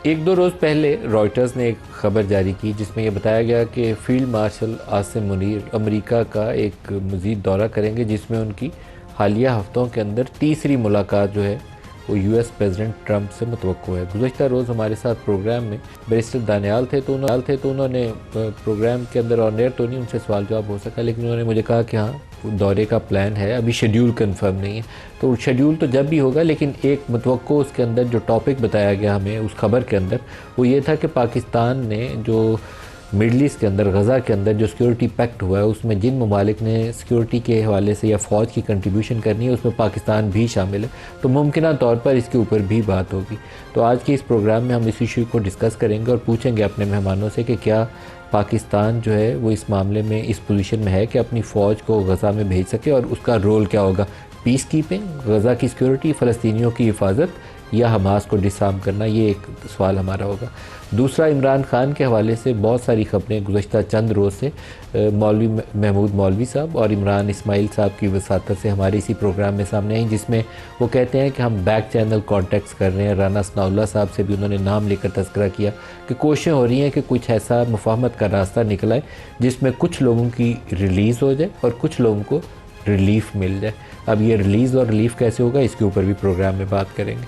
एक दो रोज़ पहले रॉयटर्स ने एक खबर जारी की जिसमें यह बताया गया कि field marshal Asim Munir America का एक मज़ीद दौरा करेंगे, जिसमें उनकी हालिया हफ्तों के अंदर तीसरी मुलाकात जो है वो यूएस प्रेसिडेंट ट्रंप से मुतवक्को है। गुज़श्ता रोज़ हमारे साथ प्रोग्राम में बैरिस्टर दानियाल थे, तो उन्होंने प्रोग्राम के अंदर ऑनएयर तो नहीं उनसे सवाल जवाब हो सका, लेकिन उन्होंने मुझे कहा कि हाँ दौरे का प्लान है, अभी शेड्यूल कंफर्म नहीं है। तो शेड्यूल तो जब भी होगा, लेकिन एक मुतवक्को उसके अंदर जो टॉपिक बताया गया हमें उस खबर के अंदर वो ये था कि पाकिस्तान ने जो मिडल ईस्ट के अंदर गज़ा के अंदर जो सिक्योरिटी पैक्ट हुआ है उसमें जिन ममालिक ने सिक्योरिटी के हवाले से या फ़ौज की कंट्रीब्यूशन करनी है उसमें पाकिस्तान भी शामिल है, तो मुमकिन तौर पर इसके ऊपर भी बात होगी। तो आज के इस प्रोग्राम में हम इस इशू को डिस्कस करेंगे और पूछेंगे अपने मेहमानों से कि क्या पाकिस्तान जो है वो इस मामले में इस पोजीशन में है कि अपनी फ़ौज को गज़ा में भेज सके और उसका रोल क्या होगा, पीस कीपिंग, गज़ा की सिक्योरिटी, फ़लस्तीनियों की हिफाजत या हमास को डिसआर्म करना, ये एक सवाल हमारा होगा। दूसरा, इमरान खान के हवाले से बहुत सारी खबरें गुज़श्ता चंद रोज़ से मौलवी महमूद मौलवी साहब और इमरान इस्माइल साहब की वसातत से हमारे इसी प्रोग्राम में सामने आई, जिसमें वो कहते हैं कि हम बैक चैनल कॉन्टेक्ट्स कर रहे हैं। राना सनाउल्लाह साहब से भी उन्होंने नाम लेकर तस्करा किया कि कोशिशें हो रही हैं कि कुछ ऐसा मुफाहमत का रास्ता निकला है जिसमें कुछ लोगों की रिलीज़ हो जाए और कुछ लोगों को रिलीफ़ मिल जाए। अब ये रिलीज़ और रिलीफ़ कैसे होगा, इसके ऊपर भी प्रोग्राम में बात करेंगे।